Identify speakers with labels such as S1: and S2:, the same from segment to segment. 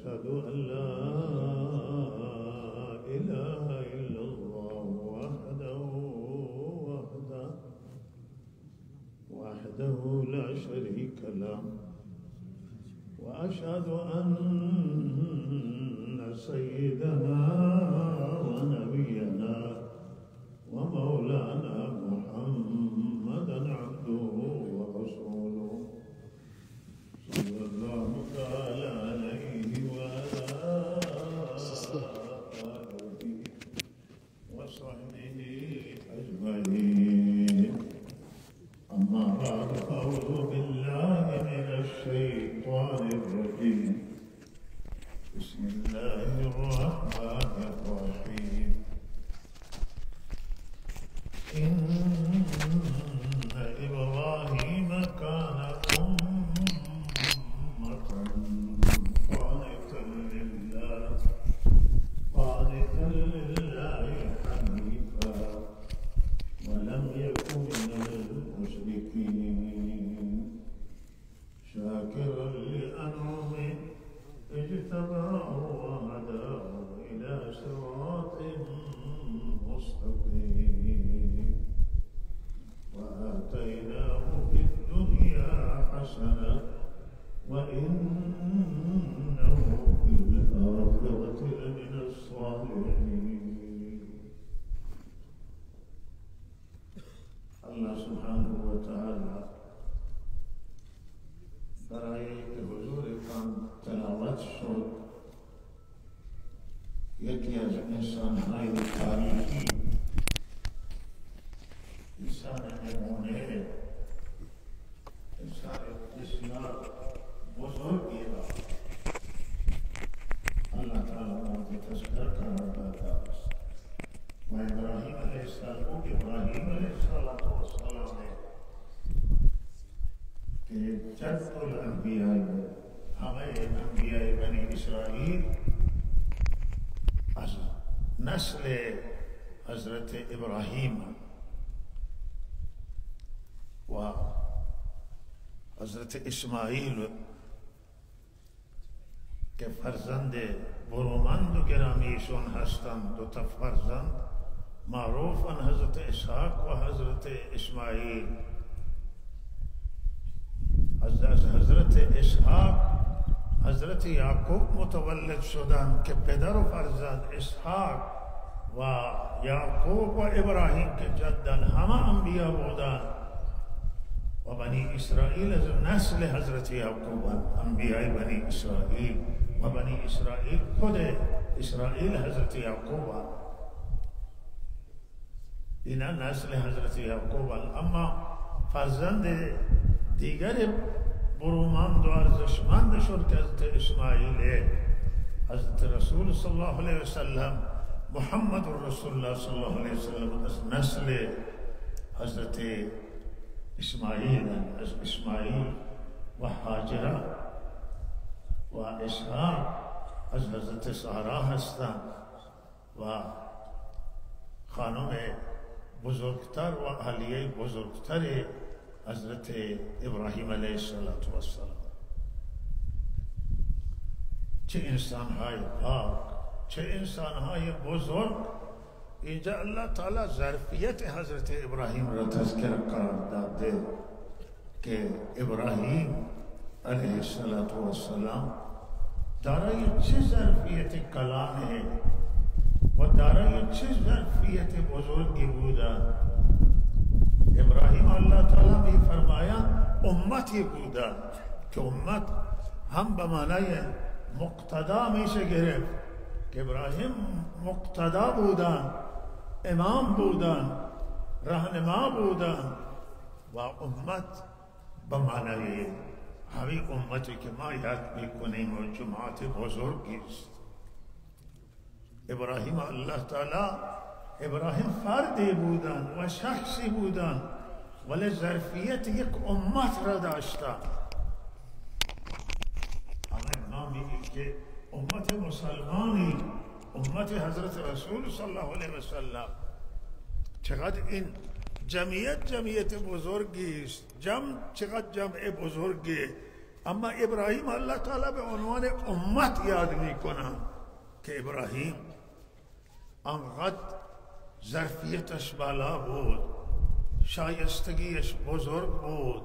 S1: أشهد أن لا إله إلا الله وحده لا شريك له، وأشهد أن سيدنا ونبينا ومولانا محمدا عبده ورسوله صلى الله تعالى عليه وعلى آله وصحبه أجمعين. أما بعد، أعوذ بالله من الشيطان الرجيم. بسم الله الرحمن الرحيم. إن إبراهيم كان أمة قانتا لله حنيفا ولم يكن من المشركين، شاكرا لأنعمه اجتباه وهداه إلى صراط مستقيم، وآتيناه في الدنيا حسنة وإنه في الآخرة لمن الصالحين. الله سبحانه وتعالى برای که حضورتان تلاوت شد یکی از انسان‌های تاریخی، انسان نمونه، انسان بسیار بزرگی را اللہ تعالی مورد تذکر قرار داده است. و ابراهیم علیه السلام که جد الانبیاء، همه انبیاء بنی اسرائیل از نسل حضرت ابراهیم و حضرت اسماعیل که فرزند برومند و گرامیشون هستند، دو تا فرزند معروفن، حضرت اسحاق و حضرت اسماعیل. از حضرت اسحاق حضرت یعقوب متولد شدند که پدر و فرزند اسحاق و یعقوب و ابراهیم که جدن همه انبیا بودند، و بنی اسرائیل از نسل حضرت یعقوب انبیای بنی اسرائیل، و بنی اسرائیل خود اسرائیل حضرت یعقوب، اینا نسل حضرت یعقوب. اما فرزند دیگر برومند و ارزشمندشون که حضرت اسماعیل، حضرت رسول صلی الله علیه وسلم محمد رسول الله صلی الله علیه وسلم از نسل حضرت اسماعیل، از اسماعیل و هاجره و اسحاق از حضرت سارا هستند، و خانم بزرگتر و اهلیه بزرگتر حضرت ابراهیم علیه السلام. چه انسانهای پاک، چه انسانهای بزرگ. اینجا اللہ تعالی ظرفیت حضرت ابراهیم را تذکر قرار داده که ابراهیم علیه السلام دارای چه ظرفیت کلامه و دارای چه ظرفیت بزرگی بودن. ابراهیم اللہ تعالی می فرمایند امتی بودن که امت هم به معنای مقتدا میشه گرفت که ابراهیم مقتدا بودن، امام بودن، رهنما بودن، و امت به معنای همین امتی که ما یاد میکنیم و جماعت بزرگی است. ابراهیم الله تعالی، ابراهیم فردی بودن و شخصی بودن، ولی ظرفیت یک امت را داشتن. ما میگیم که امت مسلمانی، امت حضرت رسول صلی الله علیه وسلم، چقدر این جمعیت بزرگی است، چقدر جمع بزرگی اما ابراهیم الله تعالی به عنوان امت یاد میکنن که ابراهیم انقدر ظرفیتش بالا بود، شایستگیش بزرگ بود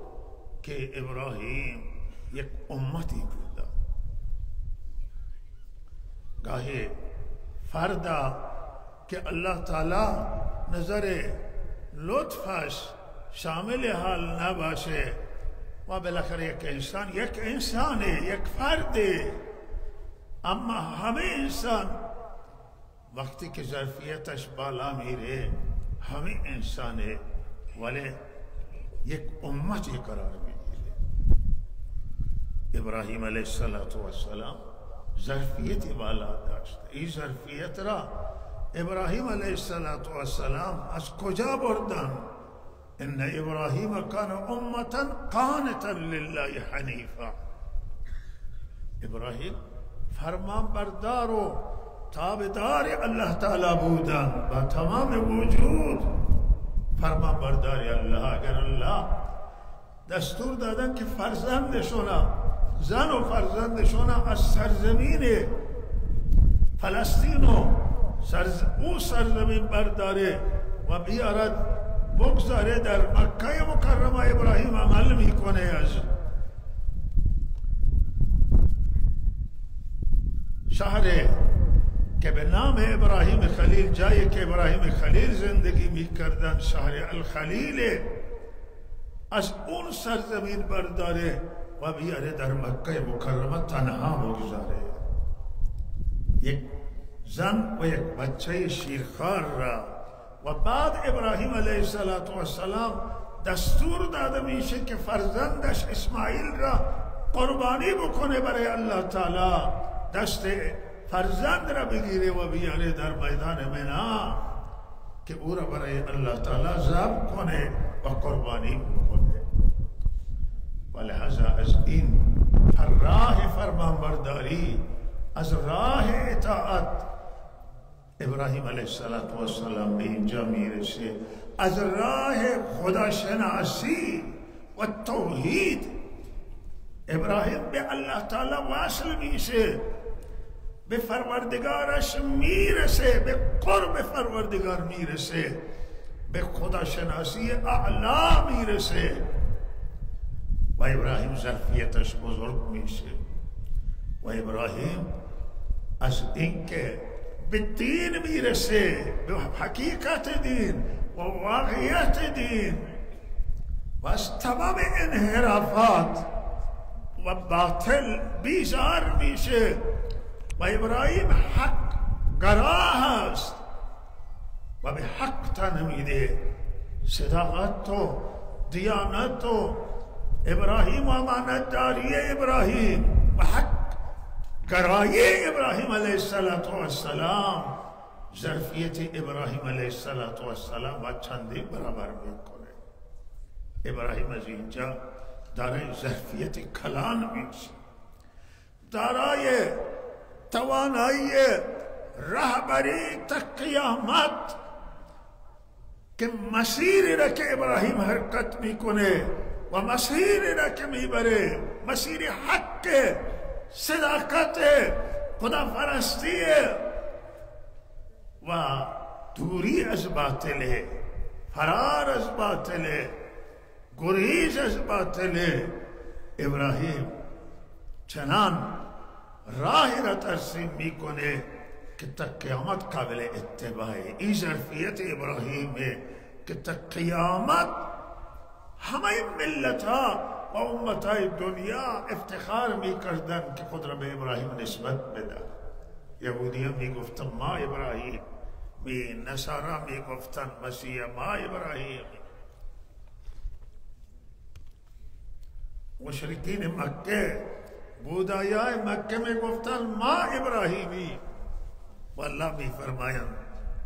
S1: که ابراهیم یک امتی بود. گاهی فردا که الله تعالی نظر لطفش شامل حال نباشه و بالاخره یک انسانه، یک فرده، اما همه انسان وقتی که ظرفیتش بالا میره همه انسانه، ولی یک امتی قرار میگیره. ابراهیم علیه السلام ظرفیت بالا داشت. این ظرفیت را ابراهیم علیه السلام از کجا بردن؟ ان ابراهیم کان امتا قانتا لله حنیفا. ابراهیم فرمان بردار و تابعدار الله تعالی بودن با تمام وجود. فرمان برداری الله، اگر الله دستور دادن که فرزندشون، زن و فرزندشون از سرزمین فلسطین و او سرزمین برداره و بیارد بگذاره در مکه مکرمه، ابراهیم عمل میکنه. از شهر که به نام ابراهیم خلیل، جایی که ابراهیم خلیل زندگی میکردن، شهر الخلیل، از اون سرزمین برداره و بیاره در مکه مکرمه تنها بگذاره. یک زن و یک بچه شیرخوار را. و بعد ابراهیم علیه السلام دستور داده میشه که فرزندش اسماعیل را قربانی بکنه برای الله تعالی. دست فرزند را بگیره و بیاره در میدان منی که او را برای الله تعالی ذبح کنه و قربانی بکنه. و لحاظا از این راه فرمانبرداری، از راه اطاعت، ابراهیم علیه السلام به اینجا میرسه. از راه خداشناسی و توحید ابراهیم به الله تعالی واصل میشه، به پروردگارش میرسه، به قرب پروردگار میرسه، به خداشناسی اعلا میرسه و ابراهیم ظرفیتش بزرگ میشه. و ابراهیم از اینکه به دین میرسه، به حقیقت دین و واقعیت دین و از تمام انحرافات و باطل بیزار میشه. و ابراهیم حق گراه است و به حق تن میده. صداقت و دیانت و ابراهیم و امانتداری ابراهیم و حق گرایی ابراهیم علیه السلام ظرفیت ابراهیم علیه السلام و چندین برابر میکنه. ابراهیم از اینجا دارای ظرفیت کلان میشه، دارای توانایی رهبری تا قیامت که مسیری را که ابراهیم حرکت میکنه و مسیری را که میبره مسیر حق، صداقت، خداپرستی و دوری از باطل، فرار از باطل، گریز از باطل. ابراهیم چنان راهی را ترسیم میکنه که تا قیامت قابل اتباعه. این ظرفیت ابراهیمه که تا قیامت همه ملت ها و امت های دنیا افتخار میکردن که خود را به ابراهیم نسبت بدن. یهودی ها میگفتن ما ابراهیم، نصارا میگفتن مسیح ما ابراهیم. مشرکین مکه، بودایای مکه میگفتن ما ابراهیمی. و الله میفرمایند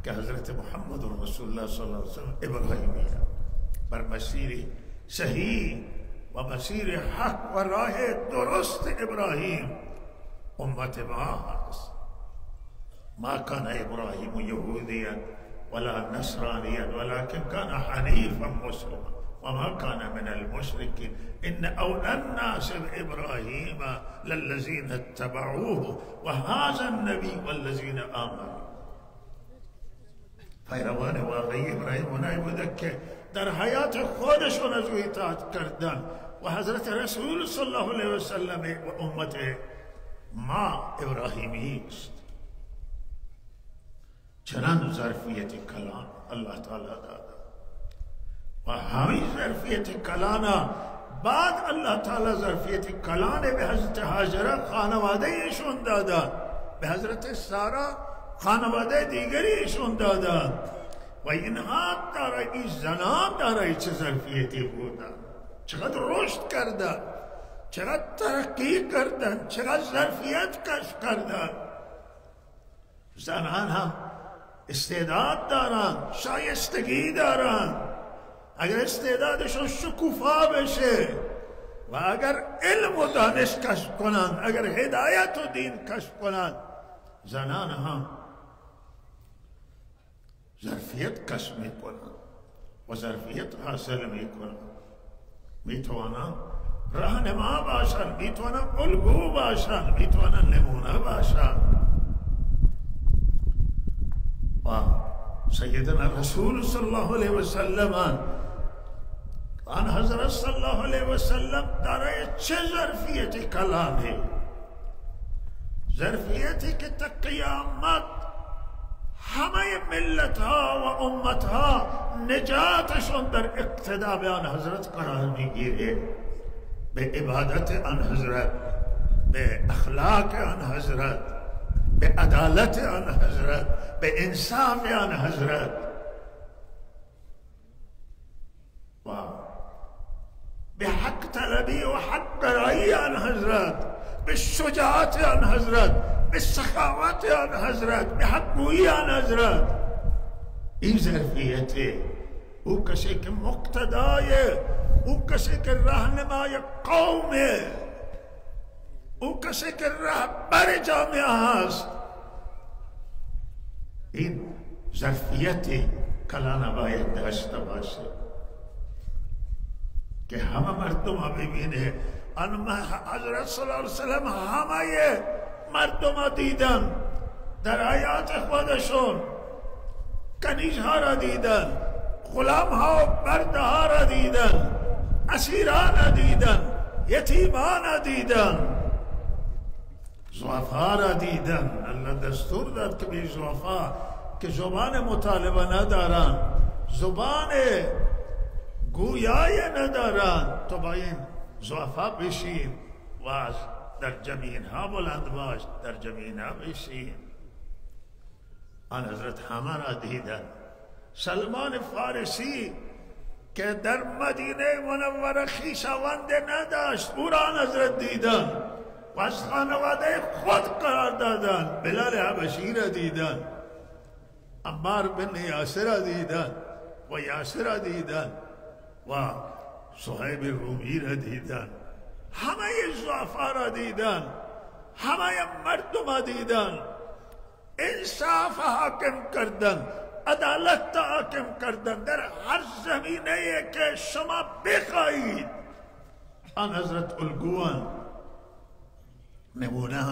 S1: که حضرت محمد رسول الله صلی الله علیه وسلم ابراهیمی بر مسیر صحیح و مسیر حق و راه درست ابراهیم امت ما هست. ما کان ابراهیم یهودیا ولا نصرانیا ولكن کان حنیفا مسلما. وما كان من المشركين إن أولى الناس بإبراهيم للذين اتبعوه وهذا النبي والذين آمنوا. پیروان واقعی ابراهیم اونایی بودن که در حیات خودشون از او اطاعت کردن و حضرت رسول صلی الله علیه وسلم و امت ما ابراهیمی است. چنان ظرفیت کلام الله تعالی داد و همین ظرفیت کلام بعد الله تعالی ظرفیت کلام به حضرت هاجر خانواده ایشون دادا، به حضرت سارا خانواده دیگری ایشون دادا و اینها دارای این زنان دارای چه ظرفیتی بودن، چقدر رشد کردن، چقدر ترقی کردن، چقدر ظرفیت کشف کردن. زنان هم استعداد دارن، شایستگی دارن. اگر استعدادشون شکوفا بشه و اگر علم و دانش کشف کنن، اگر هدایت و دین کشف کنن، زنان هم ظرفیت کشف میکنن و ظرفیت حاصل میکنن، میتوانن راهنما باشن، میتوانن الگو باشن، میتوانن نمونه باشن. و سیدنا رسول صلی الله علیه وسلم آن حضرت صلی الله علیه وسلم دارای چه ظرفیتی کلامی، ظرفیتی که تا قیامت همه ملت ها و امت ها نجاتشون در اقتدا به آن حضرت قرار میگیره، به عبادت آن حضرت، به اخلاق آن حضرت، به عدالت آن حضرت، به انصاف آن حضرت و به حق طلبی و حق برایی آن حضرت، به شجاعت آن حضرت، به سخاوت آن حضرت، به حقگویی آن حضرت. این ظرفیته. او کسی که مقتدای، او کسی که راهنمای قومه، او کسی که رهبر جامعه هست، این ظرفیتی کلانه باید داشته باشه که همه مردم ها ببینه. حضرت صلی الله علیه وسلم همه مردم ها دیدن، در حیات خودشون کنیزها را دیدن، غلام ها و برده ها را دیدن، اسیران را دیدن، یتیمان را دیدن، ضعفا را دیدن. الله دستور داد که به ضعفا که زبان مطالبه ندارن، زبان گویای ندارن، تو با این ضعفا بشین و در جمیعین ها بلند باش، در جمیعین ها بشین. آن حضرت همه را دیدن. سلمان فارسی که در مدینه منوره خویشاوند نداشت، او را آن حضرت دیدن و از خانواده خود قرار دادن. بلال حبشی را دیدن، عمار بن یاسر را دیدن و یاسر را دیدن و صہیب رومی را دیدن. همه ضعفا را دیدن، همه مردم را دیدن. انصاف حاکم کردن، عدالت حاکم کردن در هر زمینه که شما بخواهید. آن حضرت الگوان، نمونه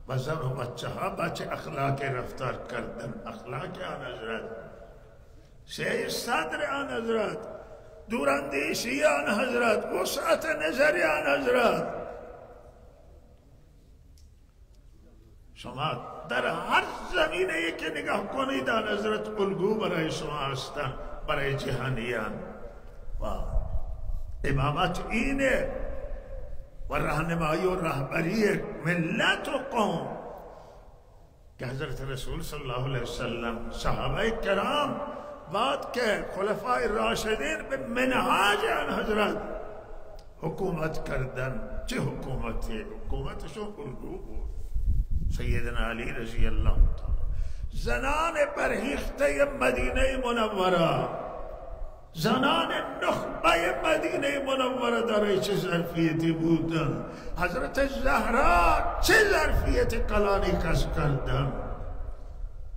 S1: و زن و بچه ها با چه اخلاق رفتار کردن. اخلاق آن حضرت، سعی صدر آن حضرت، دوراندیشی آن حضرت، وسعت نظری آن حضرت. شما در هر زمینه که نگاه کنید آن حضرت الگو برای شما هستند، برای جهانیان. و امامت اینه و راهنمایی و رهبری ملت و قوم که حضرت رسول صلی الله علیه وسلم، صحابه کرام، بعد که خلفای راشدین به منهاج آن حضرت حکومت کردن. چه حکومتی؟ حکومتشون الگو بود. سیدنا علی رضی الله تعالی، زنان برهیخته مدینه منوره، زنان نخبه مدینه منوره دارای چه ظرفیتی بودن. حضرت زهرا چه ظرفیت کلانی کسب کردن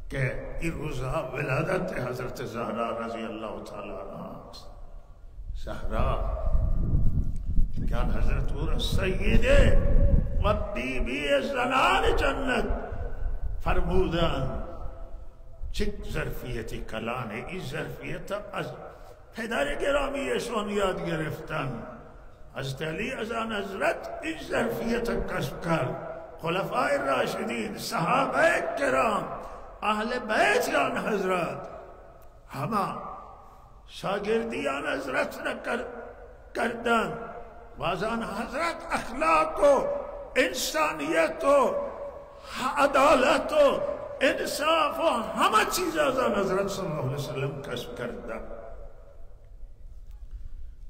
S1: که این روزها ولادت حضرت زهرا رضی الله تعالی عنها است. زهرا که حضرت او را سیده و بیبی زنان جنت فرمودند. چه ظرفیتی کلان، این ظرفیت از پدر گرامیشون یاد گرفتن. حضرت علی از آن حضرت این ظرفیت کسب کرد. خلفای راشدین، صحابه کرام، اهل بیت آن حضرت همه شاگردی آن حضرت را کردند و از آن حضرت اخلاق و انسانیت و عدالت و انصاف و همه چیز از آن حضرت صلی اللہ علیہ وسلم کسب کردند.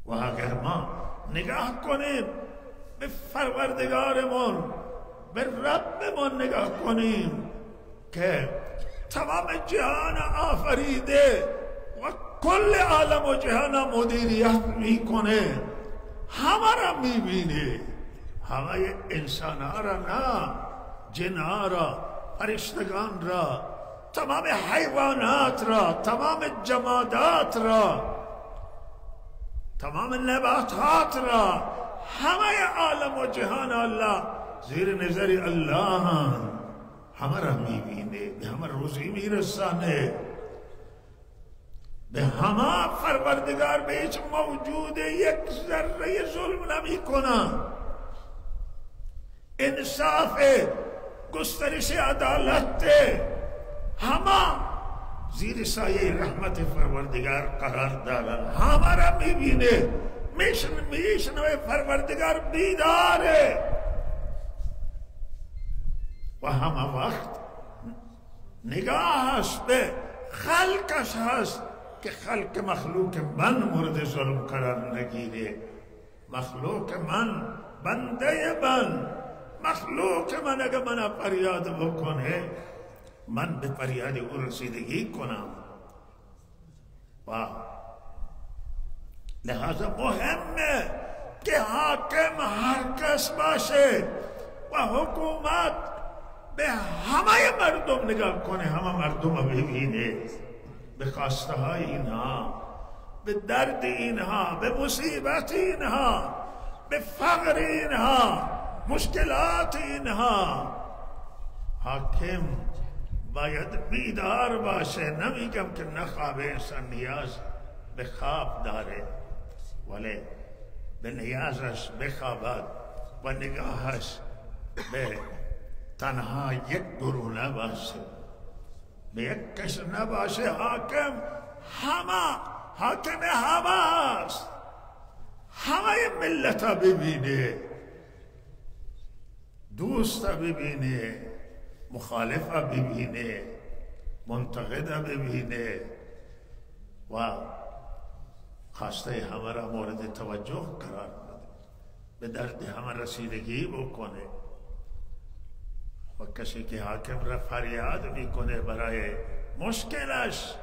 S1: و اگر ما نگاه کنیم به پروردگارمون، به ربمون نگاه کنیم که تمام جهان آفریده و کل عالم و جهان مدیریت میکنه، همه را میبینه، همه انسان ها را نه، جن ها را، فرشتگان را، تمام حیوانات را، تمام جمادات را، تمام نباتات را، همه عالم و جهان الله زیر نظر الله همه را میبینه، به همه روزی میرسانه، به همه پروردگار به هیچ موجود یک ذره ظلم نمی کنه. انصاف، گسترش عدالت، همه زیر سایه رحمت پروردگار قرار دارن، همه را میبینه، میشنوه. پروردگار بیداره و همه وقت نگاهش به خلقش هست که خلق مخلوق من مورد ظلم قرار نگیره. مخلوق من، بنده من، مخلوق من اگر من فریاد بکنه من به فریاد او رسیدگی کنم. و لحاظا مهمه که حاکم هر کس باشه و حکومت به همه مردم نگاه کنه، همه مردم ببینه، به خواسته های اینها، به درد اینها، به مصیبت اینها، به فقر اینها، مشکلات اینها. حاکم باید بیدار باشه. نمیگم که نخوابه، انسان نیاز به خواب داره، ولی به نیازش بخوابد و نگاهش به تنها یک گروه نباشه، به یک کس نباشه. حاکم همه است، همه ملت ببینه، دوست ببینه، مخالف ببینه، منتقد ببینه و خواسته همه را مورد توجه قرار بده، به درد همه رسیدگی بکنه. و کسی که حاکم را فریاد میکنه برای مشکلش،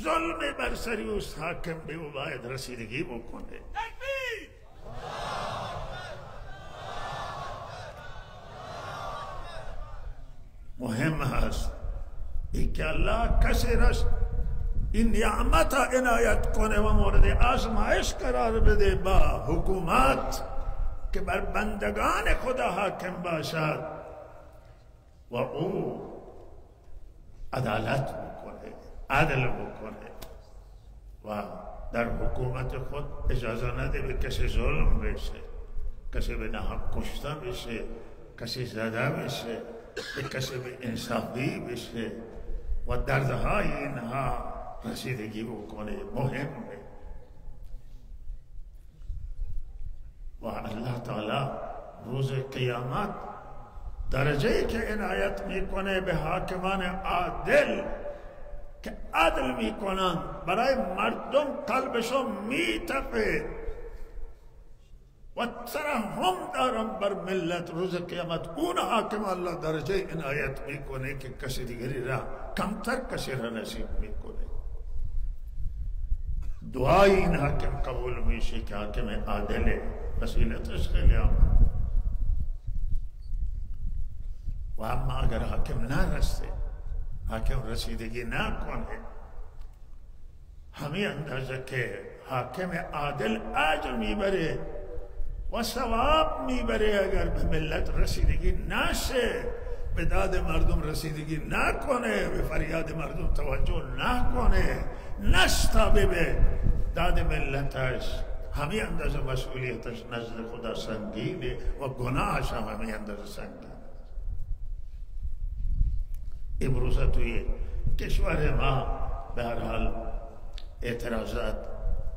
S1: ظلم بر سر اوست، حاکم به او باید رسیدگی بکنه. مهم هست ای که الله کسی را این نعمت عنایت کنه و مورد آزمایش قرار بده با حکومت که بر بندگان خدا حاکم باشد و او عدالت بکنه، عدل بکنه و در حکومت خود اجازه نده به کسی ظلم بشه، کسی به ناحق کشته بشه، کسی زده بشه، به کسی به انصافی بشه و دردهای اینها رسیدگی بکنه. مهمه. و الله تعالی روز قیامت درجه که عنایت میکنه به حاکمان عادل که عدل میکنن، برای مردم قلبشون میتپه و ترحم دارن بر ملت. روز قیامت اون حاکم الله درجه عنایت میکنه که کسی دیگری را کمتر کسی را نصیب میکنه. دعای این حاکم قبول میشه که حاکم عادله، فضیلتش خیلی هم. و اما اگر حاکم نرسته، حاکم رسیدگی نکنه، همین اندازه که حاکم عادل اجر میبره و ثواب میبره. اگر به ملت رسیدگی نشه، به داد مردم رسیدگی نکنه، به فریاد مردم توجه نکنه، نشتابه به داد ملتش، همین اندازه مسئولیتش نزد خدا سنگینه و گناهش هم همین اندازه سنگینه. امروز توی کشور ما به هر حال اعتراضات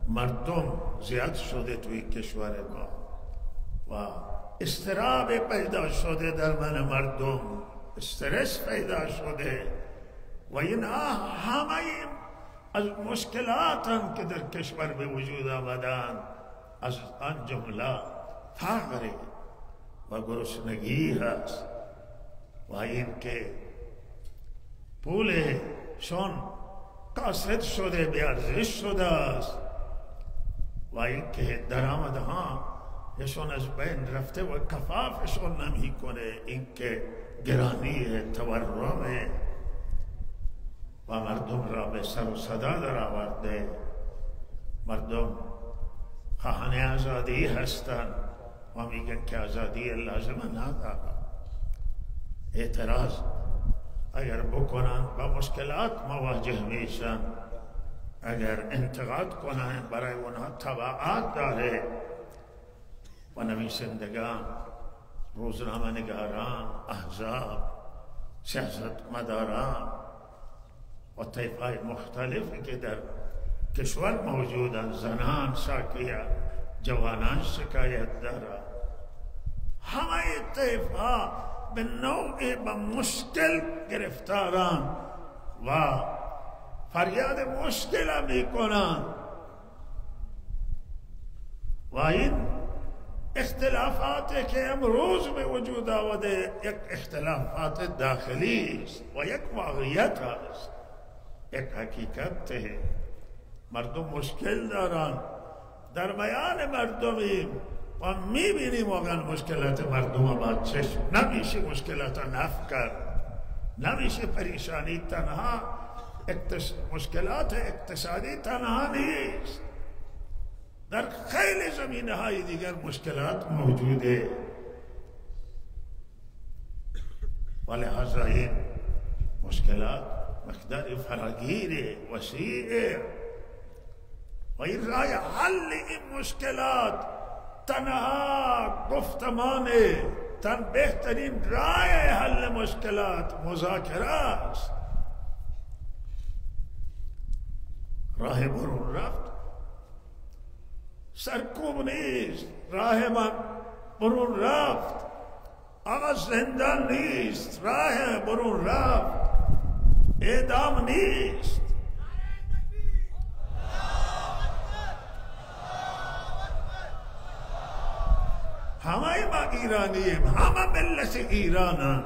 S1: مردم زیاد شده توی کشور ما و اضطراب پیدا شده در من مردم، استرس پیدا شده و اینها همه از مشکلات هم که در کشور به وجود آمدن، از آن جمله فقر و گرسنگی هست و این که پولشون کاسد شده، بی ارزش شده است و این که درآمدها یشون از بین رفته و کفافشون نمی کنه، این که گرانی تورم و مردم را به سر و صدا در آورده. مردم خواهان آزادی هستند و میگن که آزادی لازم نداره. اعتراض اگر بکنن با مشکلات مواجه میشن، اگر انتقاد کنن برای اونها تبعات داره و نویسندگان، روزنامه نگاران، احزاب، سیاستمداران و طیفهای مختلفی که در کشور موجودن، زنان شاکیه، جوانان شکایت دارن، همه طیفها به نوعی به مشکل گرفتاران و فریاد مشکل میکنن و این اختلافاتی که امروز به وجود آمده یک اختلافات داخلی است و یک واقعیت است، یک حقیقت ہے. مردم مشکل دارن، در میان مردمیم و میبینیم واقعا مشکلات مردم با چشم، نمیشه مشکلات نفع کرد، نمیشه پریشانی تنها مشکلات اقتصادی تنها نیست، در خیلی زمینه های دیگر مشکلات موجوده و لحاظا این مشکلات مقدار فراگیر وسیع و این راه حل این مشکلات تنها گفتمان بهترین راه حل مشکلات مذاکره است. راه برون رفت سرکوب نیست، راه من برون رفت آقا زندان نیست، راه برون رفت اعدام نیست. همه ما ایرانیم، همه ملت ایرانن،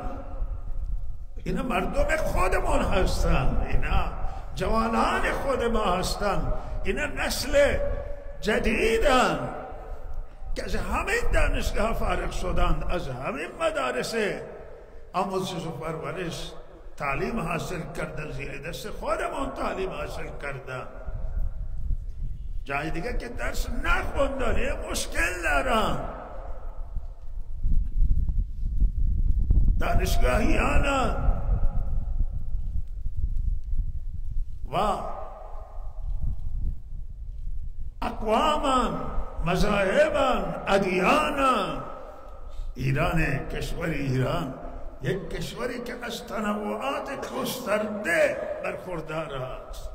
S1: اینا مردم خودمون هستن، اینا جوانان خود ما هستن، اینا نسل جدیدن که از همین دانشگاه فارغ شدند، از همین مدارس آموزش و پرورش تعلیم حاصل کردن، زیر دست خودمون تعلیم حاصل کردن، جای دیگه که درس نخوندن، مشکل دارن. دانشگاهیان و اقوام، مذاهب، ادیان، ایران، کشور ایران یک کشوری که از تنوعات گسترده برخوردار است.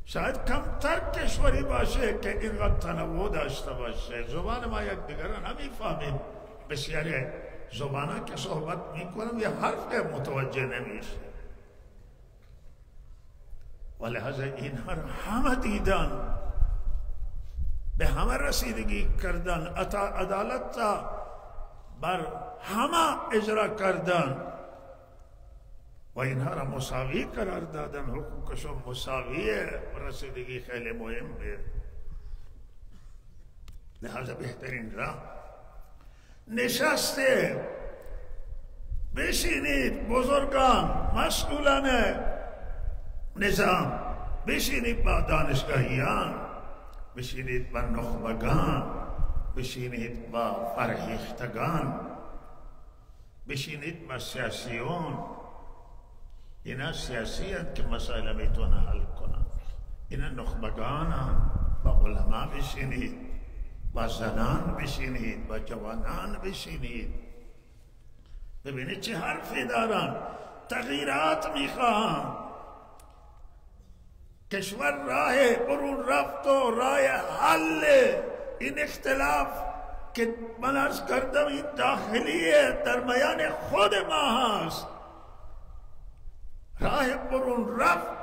S1: شاید کمتر کشوری باشه که اینقدر تنوع داشته باشه. زبان ما یک دیگر را نمیفهمیم، بسیاری زبانها که صحبت میکنم یه حرف متوجه نمیشه و لحاظا اینها را همه دیدن، به همه رسیدگی کردن، عدالت بر همه اجرا کردن و اینها را مساوی قرار دادن، حقوقشون مساویه و رسیدگی خیلی مهمه. لحاظا بهترین راه نشسته بشینید، بزرگان، مسئولان نظام بشینید با دانشگاهیان، بشینید با نخبگان، بشینید با فرهیختگان، بشینید با سیاسیون. اینا سیاسی هست که مسائل میتونه حل کنن. اینا نخبگان هم. با علما بشینید، با زنان بشینید، با جوانان بشینید، ببینید چه حرفی دارن. تغییرات میخواهن. کشور راه برون رفت و راه حل این اختلاف که من عرض کردم این داخلیه، در میان خود ما هست. راه برون رفت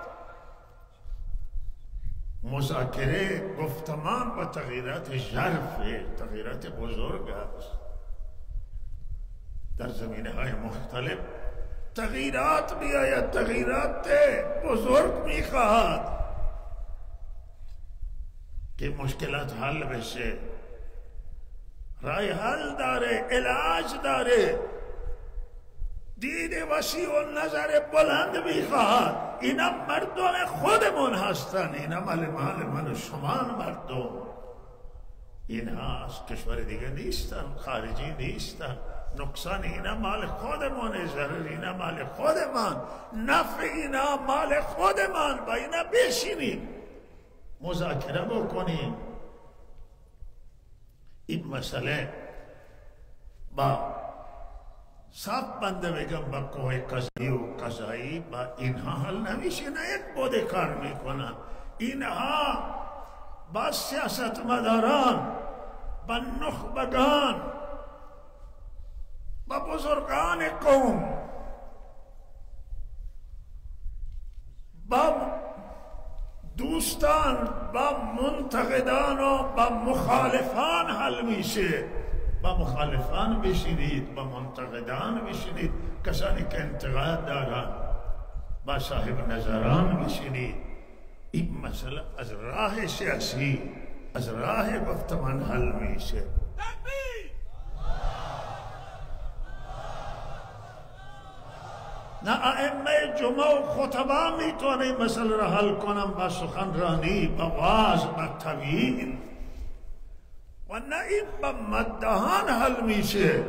S1: مذاکره، گفتمان و تغییرات ژرفه، تغییرات بزرگ است. در زمینه های مختلف تغییرات میآید، تغییرات بزرگ میخواهد که مشکلات حل بشه. راه حل داره، علاج داره، دید وسیع و نظر بلند میخواهد. اینا مردم خودمون هستن، اینا مال من و شما مردم. اینها از کشور دیگه نیستن، خارجی نیستن. نقصان اینا مال خودمونه، ضرر اینا مال خودمان، نفع اینا مال خودمان. با اینا بشینیم مذاکره بکنیم. این مسئله با صاف بنده بگم با کوه قضایی و قضایی با اینها حل نمیشه. نه یک بوده کار میکنن. اینها با سیاستمداران، با نخبگان، با بزرگان قوم، با دوستان، با منتقدان و با مخالفان حل میشه. با مخالفان بشینید، با منتقدان بشینید، کسانی که انتقاد دارن، با صاحب نظران بشینید. این مسئله از راه سیاسی، از راه گفتمان حل میشه. نه ائمه جمعه و خطبا میتونه این مسئله را حل کنن با سخنرانی، با واعظ، با تبیین، و نه این با مدهان حل میشه.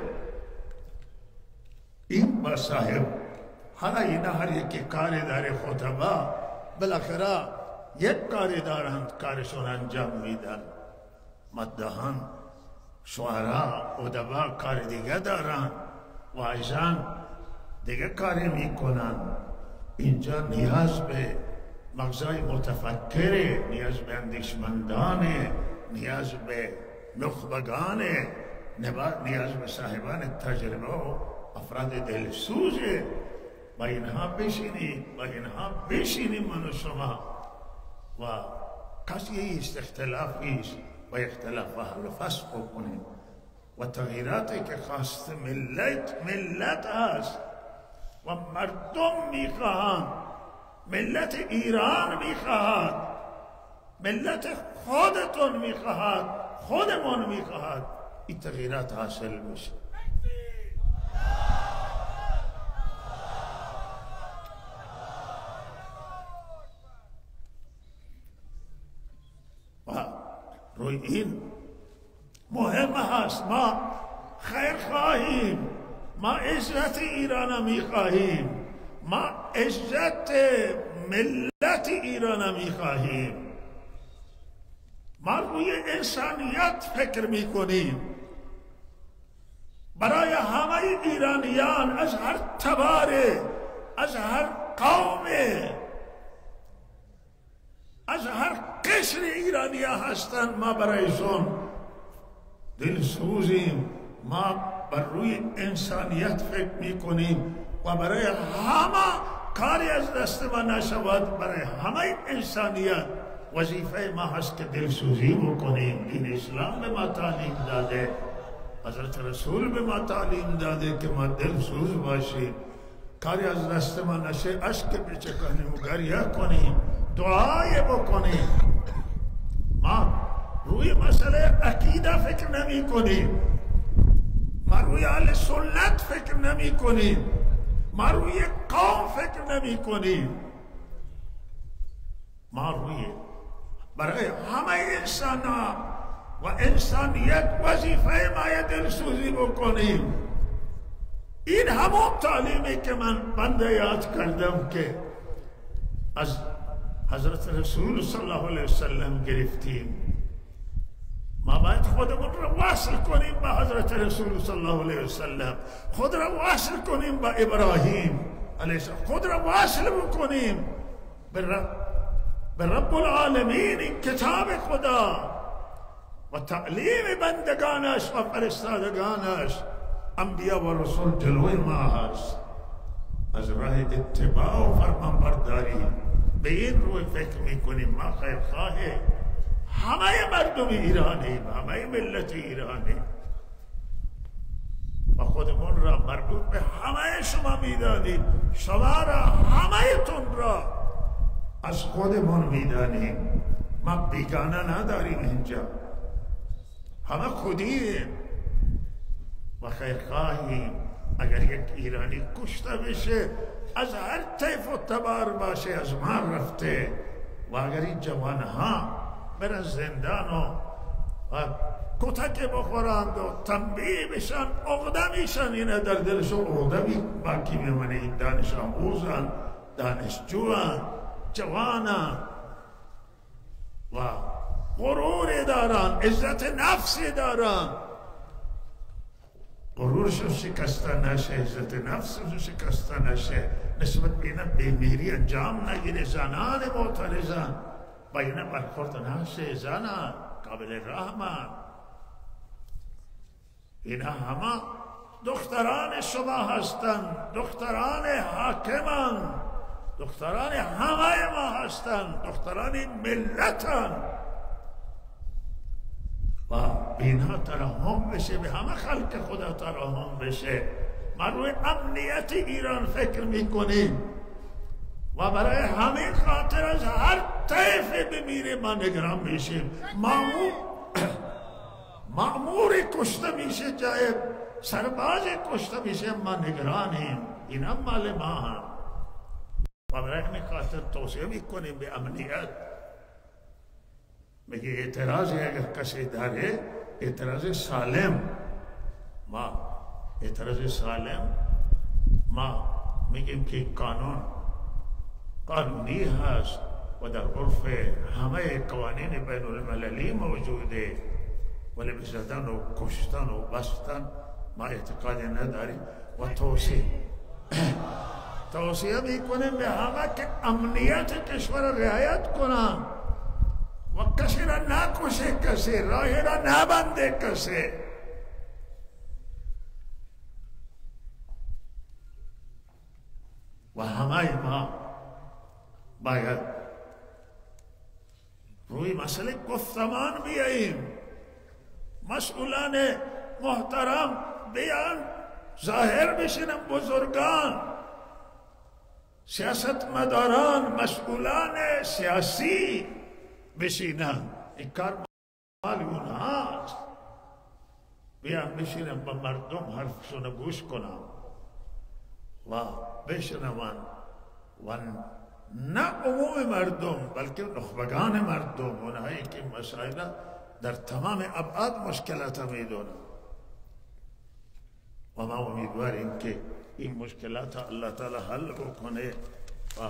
S1: این با صاحب حالا اینا هر یکی کاری داره. خطبا بالاخره یک کاری دارند، کارشون انجام میدن. مدهان، شعرا، ادبا کار دیگه دارن، واعظان دیگه کاری میکنن. اینجا نیاز به مغزای متفکره، نیاز به اندیشمندانه، نیاز به نخبگانه، نیاز به صاحبان تجربه و افراد دلسوزه. با اینها بشینید، با اینها بشینیم من و شما و کسی است اختلافی است و اختلاف حل فصل بکنیم. و تغییراتی که خواست ملت هست و مردم میخواهند، ملت ایران میخواهد، ملت خودتون میخواهد، خودمون میخواهد این تغییرات حاصل میشه. و روی این مهم هست. ما خیر خواهیم، ما عزت ایران میخواهیم، ما عزت ملت ایران میخواهیم، ما روی انسانیت فکر میکنیم. برای همه ایرانیان از هر تباره، از هر قومه، از هر قشر ایرانی هستند، ما برایشون دلسوزیم. ما بر روی انسانیت فکر میکنیم و برای همه کاری از دست ما نشود. برای همه انسانیت وظیفه ما هست که دلسوزی بکنیم. دین اسلام به ما تعلیم داده، حضرت رسول به ما تعلیم داده که ما دلسوز باشیم. کاری از دست ما نشه، اشک بچکانیم، گریه کنیم، دعای بکنیم. ما روی مسئله عقیده فکر نمی کنیم، ما روی اهل سنت فکر نمی کنیم، ما روی قوم فکر نمی کنیم، ما روی برای همه انسان و انسانیت وظیفه ما دلسوزی بکنیم. این همون تعلیمی که من بنده یاد کردم که از حضرت رسول صلی الله علیه وسلم گرفتیم. ما باید خودمون را واصل کنیم به حضرت رسول صلی الله علیه وسلم، خود را واصل کنیم به ابراهیم علیه السلام، خود را واصل بکنیم به رب العالمین، این کتاب خدا و تعلیم بندگانش و فرستادگانش. انبیا و رسول جلوی ما هست. از راه اتباع و فرمانبرداری به این روی فکر میکنیم. ما خیرخواه همه مردم ایرانیم، همه ملت ایرانیم و خودمون را مربوط به همه شما میدانیم. شما را، همه تون را از خودمون میدانیم. ما بیگانه نداریم اینجا، همه خودیم و خیرخواهیم. اگر یک ایرانی کشته بشه، از هر طیف و تبار باشه، از ما رفته. و اگر این جوانها برن زندان و کتک بخورند و تنبیه بشن، عقده میشن، اینه در دلشون عقده باقی میمونه. این دانش آموزن، دانشجوان، جوانان و غرور دارن، عزت نفسی دارن. غرورشون شکسته نشه، عزت نفسشون شکسته نشه، نسبت به اینا بیمیری انجام نگیره. زنان معترضن، با اینا برخورد نشه. زنان قابل رحمت، اینا همه دختران شما هستن، دختران حاکمان، دختران همه ما هستن، دختران ملتن. و اینها ترحم بشه، به همه خلق خدا ترحم بشه. ما روی امنیت ایران فکر میکنیم و برای همین خاطر از هر طیف بمیره ما نگران میشیم. مأموری کشته میشه، جای سربازی کشته میشه، ما نگرانیم. این هم مال ما هم و برای همین خاطر توصیه میکنیم به امنیت. میگه اعتراضی اگر کسی داره، اعتراض سالم، ما میگیم که قانونی هست و در عرف همه قوانین بین المللی موجوده، ولی به زدن و کشتن و بستن ما اعتقادی نداریم. و توصیه میکنیم به همه که امنیت کشور را رعایت کنن و کسی را نکشه، کسی راه را نبنده کسی. و همه ما باید روی مسئله گفتمان بیاییم. مسئولان محترم بیان ظاهر بشینن، بزرگان، سیاستمداران، مسئولان سیاسی بشینن. این کار مال اونهاست. بیان بشینن با مردم حرفشون گوش کنن و بشنون و نه عموم مردم بلکه نخبگان مردم، اونهایی که مسائل در تمام ابعاد مشکلات میدونن. و ما امیدواریم که این مشکلات الله تعالی حل بکنه و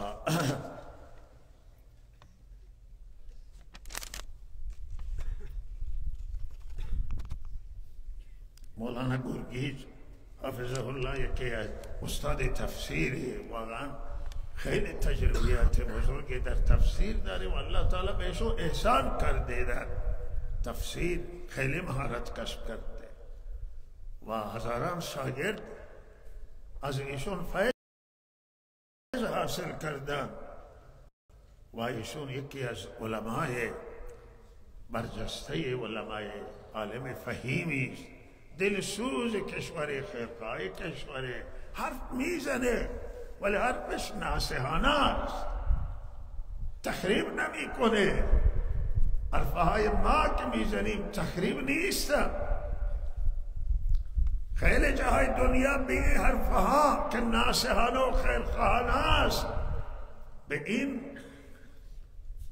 S1: مولانا گرگیز حافظه الله یکی استاد تفسیری، واقعا خیلی تجربیات بزرگی در تفسیر داره و الله تعالی بهشو احسان کرده. در تفسیر خیلی مهارت کسب کرده و هزاران شاگرد از ایشون فیض حاصل کردن و ایشون یکی از علمای برجسته، علمای عالم فهیمی است. دلسوز کشور، خیرخواه کشور، حرف میزنه ولی حرفش ناصحانه است، تخریب نمیکنه. حرفهای ما که میزنیم تخریب نیستن. خیلی جاهای دنیا به این حرفها که ناصحانه و خیرخواهانه است به این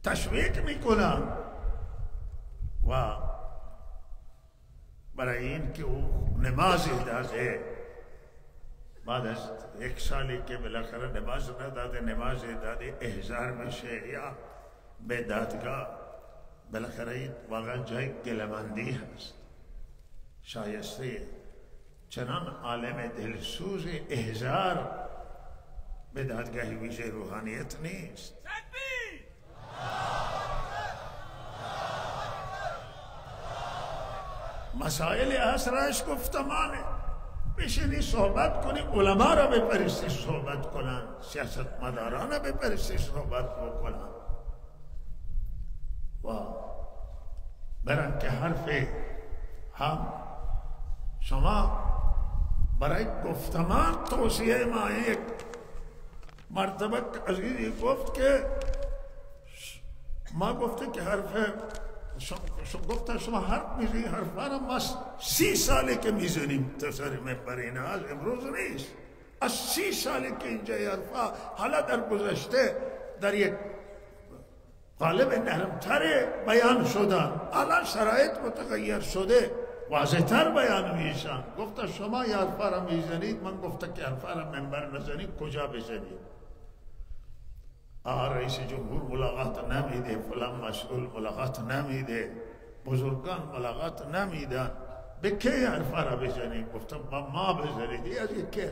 S1: تشویق میکنن و برای این که او نمازی داده بعد از 1 سالی که بالاخره نماز نداده نمازی داده احضار میشه یا به دادگاه، بالاخره این واقعا جای گلمندی هست، شایسته چنان عالم دلسوز احضار به دادگاه ویژه روحانیت نیست. مسائل عصرش گفتمانه، بشینی صحبت کنی، علما را بپرستی صحبت کنن، سیاستمداران را بپرستی صحبت بکنن و برن که حرف هم شما برای گفتمان توصیه ما یک مرتبه عزیزی گفت که ما گفته که حرف گفتن شما حرف میزنی، حرفا را ما 30 ساله که میزنیم تسر منبر این از امروز نیست، از 30 ساله که اینجا حرفا حالا در گذشته در یک قالب نرمتر بیان شدن، الان شرایط متغیر شده واضح‌تر بیان میشن. گفته شما یه حرفا را میزنید، من گفته که حرفا را منبر نزنید، کجا بزنید؟ رئیس جمهور ملاقات نمیده، فلان مسئول ملاقات نمیده، بزرگان ملاقات نمیدن، به کی حرفا را بزنید؟ گفتم با ما بزنید. از یک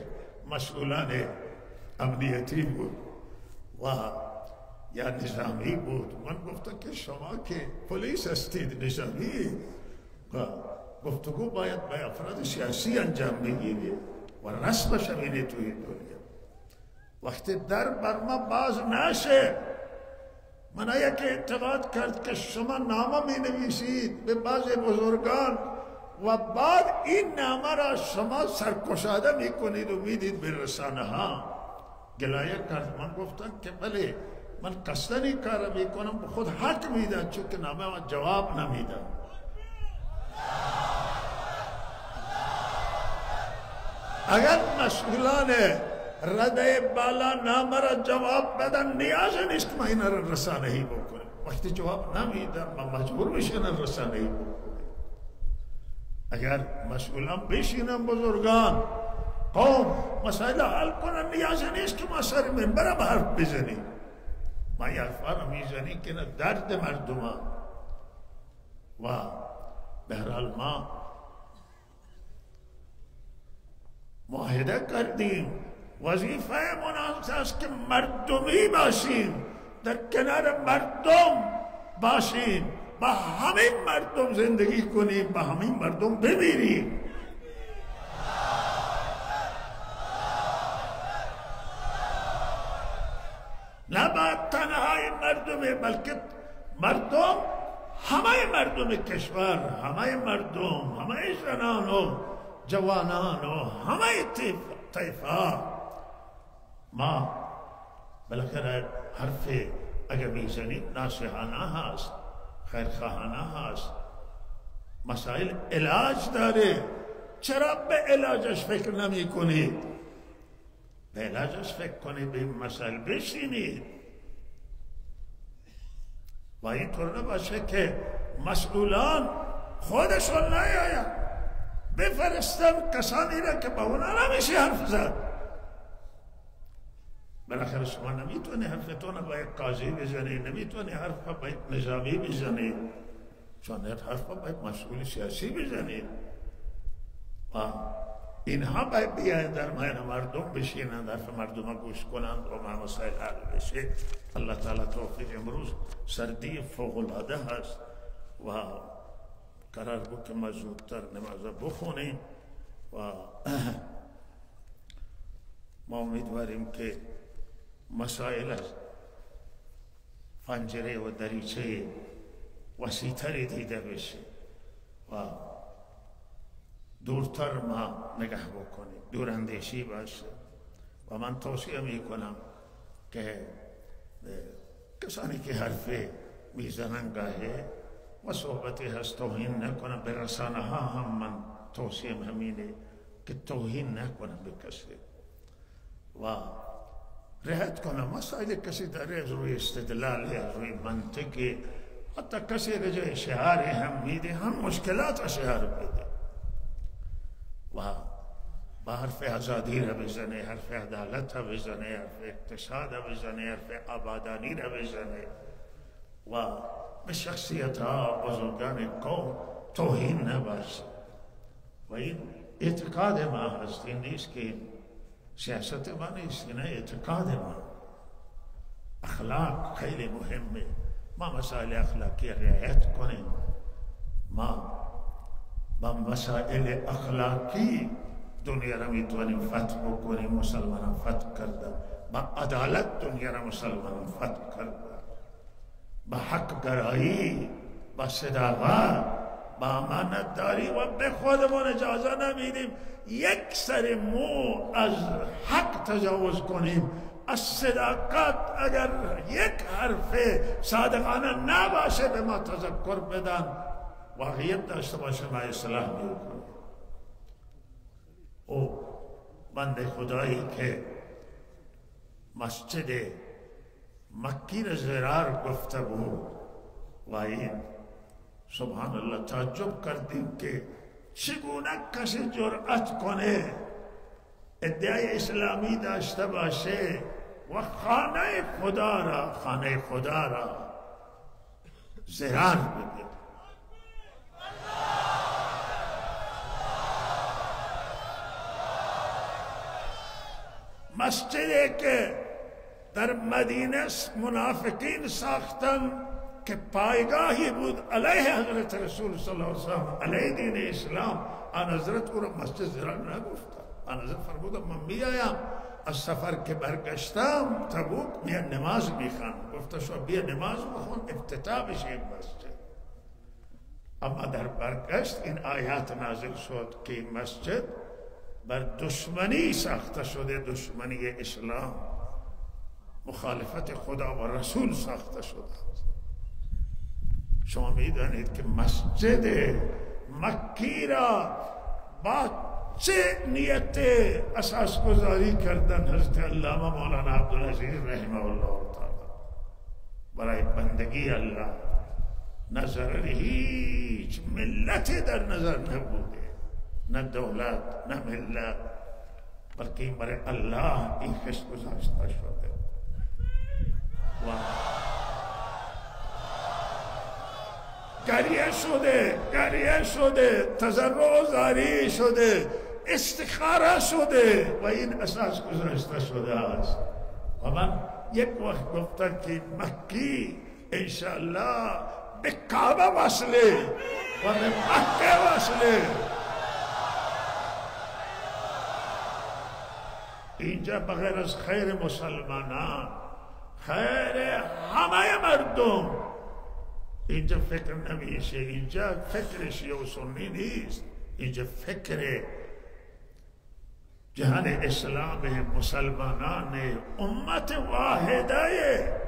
S1: مسئولان امنیتی بود و یا نظامی بود. من گفتم که شما که پلیس هستید، نظامی، گفتگو باید به افراد سیاسی انجام بگیرید و رسم شوینه توی دنیا. وقتی در بر ما باز نشه، من یک اعتقاد کرد که شما نامه می نویسید به بعض بزرگان و بعد این نامه را شما سرکشاده می کنید و میدید به رسانه ها. گلایه کرد. من گفتم که بله، من قصدن این کار می کنم، به خود حق میدن، چون که نامه من جواب نمیدن. اگر مسئولان رده بالا نامه را جواب بدن، نیاز نیست که ما این را رسانه‌ای بکنیم. وقتی جواب نمیدن ما مجبور میشن رسانه‌ای بکنیم. اگر مسئولان بشینن، بزرگان قوم مسائل حل کنن، نیاز نیست که ما سر منبر حرف بزنیم. ما یه حرفا را میزنیم که درد مردمان و به هر حال ما معاهده کردیم، وظیفه من است که مردمی باشیم، در کنار مردم باشیم، با همین مردم زندگی کنیم، با همین مردم بمیریم. نه با تنهای مردم، بلکه مردم، همه مردم کشور، همه مردم، همه زنان و جوانان و همه طیفه. ما بالاخره حرف اگر میزنید ناصحانه هست، خیرخواهانه هست، مسائل علاج داره. چرا به علاجش فکر نمی کنید؟ به علاجش فکر کنید، به این مسائل بشینید و اینطور نباشه که مسئولان خودشون نیاید، بفرستن کسانی را که با اونا نمیشه حرف زد. بالاخره شما نمیتونی حرفتون با یک قاضی بزنی، نمیتونی حرف با یک نظامی بزنی، چون حرف با یک مسئول سیاسی بزنی و اینها باید بیاید در میان مردم بشینند، حرف مردم گوش کنند و ما مسائل حل بشه. الله تعالی توفیق. امروز سردی فوق العاده هست و قرار بود که ما زودتر نماز بخونیم و ما امیدواریم که مسائل از پنجره و دریچه وسیع‌تری دیده بشه و دورتر ما نگاه بکنیم، دوراندیشی باشه. و من توصیه میکنم که کسانی که حرف میزنن گاهه و صحبتی هست توهین نکنم. به رسانه ها هم من توصیم همینه که توهین نکنم به کسی و رهت کنم مسائل کسی داره از روی استدلال، از روی منطق حتی کسی رجع شعاری هم میده هم مشکلات شعار میده و با حرف آزادی را بزنه، حرف عدالت را بزنه، حرف اقتصاد را بزنه، حرف آبادانی را بزنه و به شخصیت ها بزرگان قوم توهین نباشه. و این اعتقاد ما هست، این نیست که سیاست ما نیست، این اعتقاد ما. اخلاق خیلی مهمه، ما مسائل اخلاقی رعایت کنیم، ما با مسائل اخلاقی دنیا را میتونیم فتح بکنیم. مسلمان فتح کردن با عدالت، دنیا را مسلمان فتح کردن با حق گرایی، با صداقت، با امانتداری و به خودمون اجازه نمیدیم یک سر مو از حق تجاوز کنیم. از صداقت اگر یک حرف صادقانه نباشه به ما تذکر بدن، واقعیت داشته باشه ما اصلاح میکنیم. او بنده خدایی که مسجد مکی را زرار گفته بود و این سبحان الله تعجب کردیم که چگونه کسی جرأت کنه ادعای اسلامی داشته باشه و خانه خدا را زرار بده. مسجدی که در مدینه منافقین ساختن که پایگاهی بود علیه حضرت رسول صلی الله علیه وسلم، علیه دین اسلام، آن حضرت او را مسجد زرار نگفتن. آن حضرت فرمودن من میایم از سفر که برگشتم تبوک میان نماز میخوان. گفته شو بیا نماز بخون افتتاح بشه این مسجد. اما در برگشت این آیات نازل شد که این مسجد بر دشمنی ساخته شده، دشمنی اسلام، مخالفت خدا و رسول ساخته شده. شما میدانید که مسجد مکی را با چه نیت اساس گذاری کردن حضرت علامه مولانا عبدالعزیز رحمه الله تعالی؟ برای بندگی الله. نظر هیچ ملتی در نظر نبوده، نه دولت نه ملت، بلکه این برای الله این خش گذاشته شده. و گریه شده، تضرع و زاری شده، استخاره شده و این اساس گذاشته شده است. و من یک وقت گفتم که مکی انشاءالله به کعبه وصله و به مکه وصله. اینجا بغیر از خیر مسلمانان، خیر همه مردم، اینجا فکر نمیشه. اینجا فکر شیعه و سنی نیست، اینجا فکر جهان اسلام، مسلمانان، امت واحده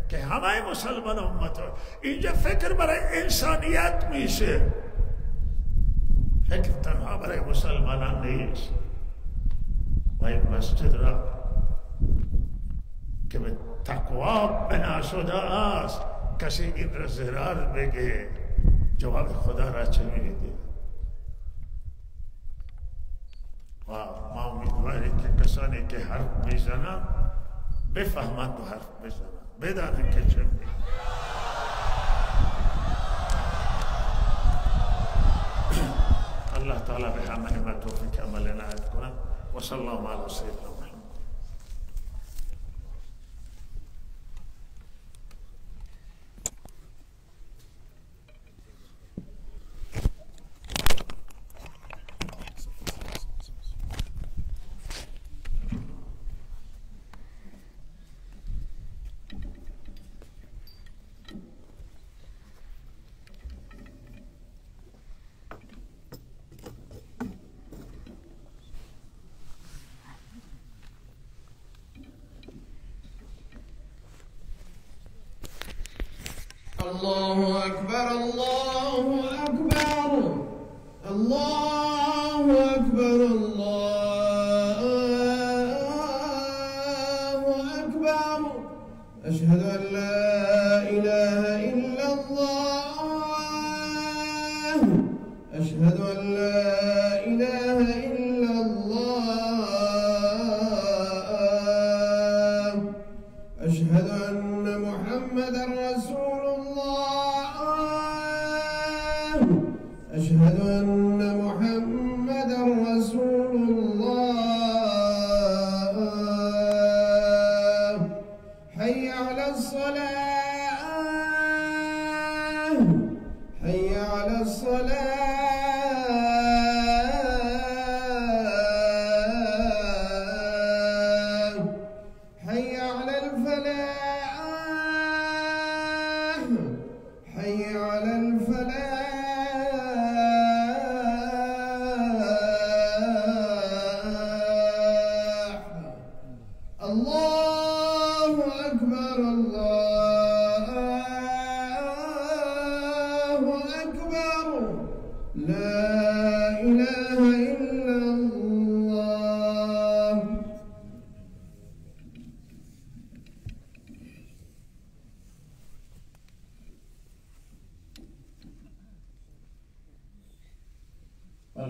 S1: که همه مسلمان امت. اینجا فکر برای انسانیت میشه، فکر تنها برای مسلمانان نیست. و این مسجد را که به تقوا بنا شده است، کسی این را زرار بگه جواب خدا را چه میده؟ و ما امیدواریم که کسانی که حرف میزنن بفهمند و حرف بزنن، بدانن که چه میگه. الله تعالی به همه ما توفیق عمل عنایت کنه. و صلی الله علی سیدنا محمد.
S2: الله أكبر الله أكبر الله أكبر الله أكبر. أشهد أن لا إله إلا الله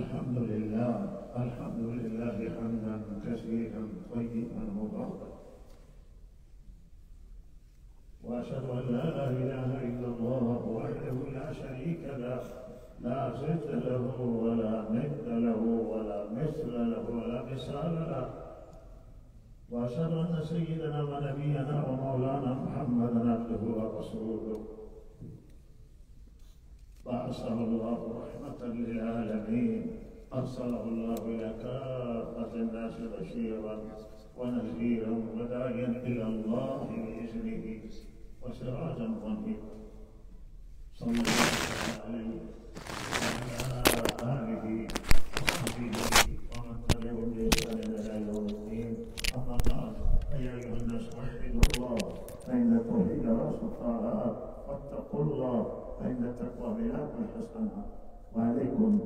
S1: الحمد لله حمدا كثيرا طيبا مباركا، وأشهد أن لا إله إلا الله وحده لا شريك له، لا ضد له ولا ند له ولا مثل له ولا مثال له، وأشهد أن سيدنا ونبينا ومولانا محمدا عبده ورسوله، بعثه الله رحمة للعالمين، أرسله الله إلى كافة الناس بشيرا ونذيرا وداعيا إلى الله بإذنه وسراجا منيرا، صلى الله عليه وعلى آله وصحبه ومن تبعهم بإحسان إلى يوم الدين. أما بعد، فيا أيها الناس وحدوا الله، فإن التوحيد رأس الطاعات، واتقوا الله فإن التقوى ملاك الحسنات، وعليكم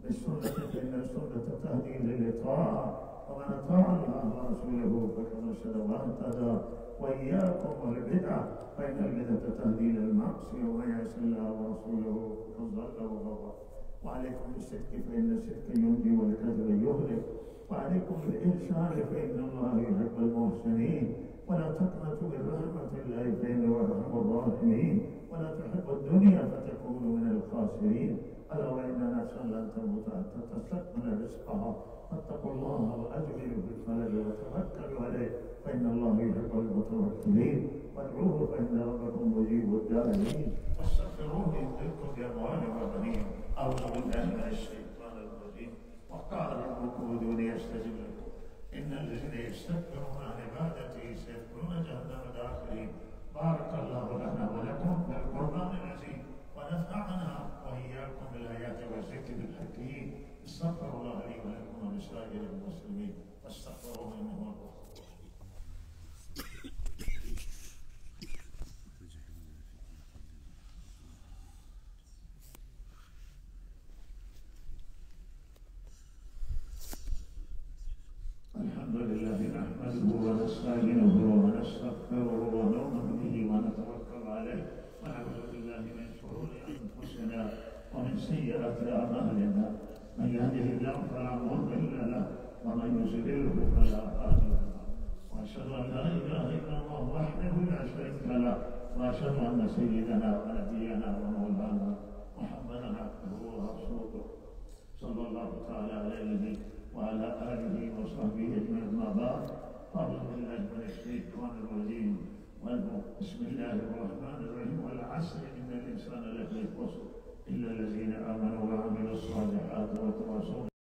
S1: بالسنة فإن السنة تهدي للإطاعة، ومن أطاع الله ورسوله فقد رشد واهتدى، وإياكم والبدع فإن البدعة تهدي للمعصية، ومن يعص الله ورسوله فقد ضل وغوى، وعليكم بالصدق فإن الصدق ينجي والكذب يهلك، وعليكم بالإحسان فإن الله يحب المحسنين، ولا تقنطوا من رحمة الله فإنه أرحم الراحمين، ولا تحبوا الدنيا فتكونوا من الخاسرين، ألا وإن نفسا لن تموت حتى تستكمل رزقها، فاتقوا الله وأجملوا في الطلب وتوكلوا عليه فإن الله يحب المتوكلين، وادعوه فإن ربكم مجيب الداعين، واستغفروه يمددكم بأموال وبنين. أعوذ بالله من الشيطان الرجيم. وقال ربكم ادعوني أستجب لكم إن الذين يستكبرون عن عبادتي سيدخلون جهنم داخلين. بارك الله لنا ولكم في القرآن العظيم، ونفعنا وإياكم بالآيات والذكر الحكيم. استغفر الله لي ولكم ولسائر المسلمين واستغفروه إنه هو الغفور. الحمد لله نحمده ونستعينه ونستغفره ونؤمن به ونتوكل عليه، ونعوذ بالله من شرور أنفسنا ومن سيئات أعمالنا، من يهده الله فلا مضل له ومن يضلله فلا هادي له، وأشهد أن لا إله إلا الله وحده لا شريك له، وأشهد أن سيدنا ونبينا ومولانا محمدا عبده ورسوله، صلى الله تعالى عليه وعلى آله وصحبه أجمعين. ما بعد، أعوذ بالله من الشيطان الرجيم. بسم الله الرحمن الرحيم. والعصر إن الإنسان لفي خسر إلا الذين آمنوا وعملوا الصالحات وتواصوا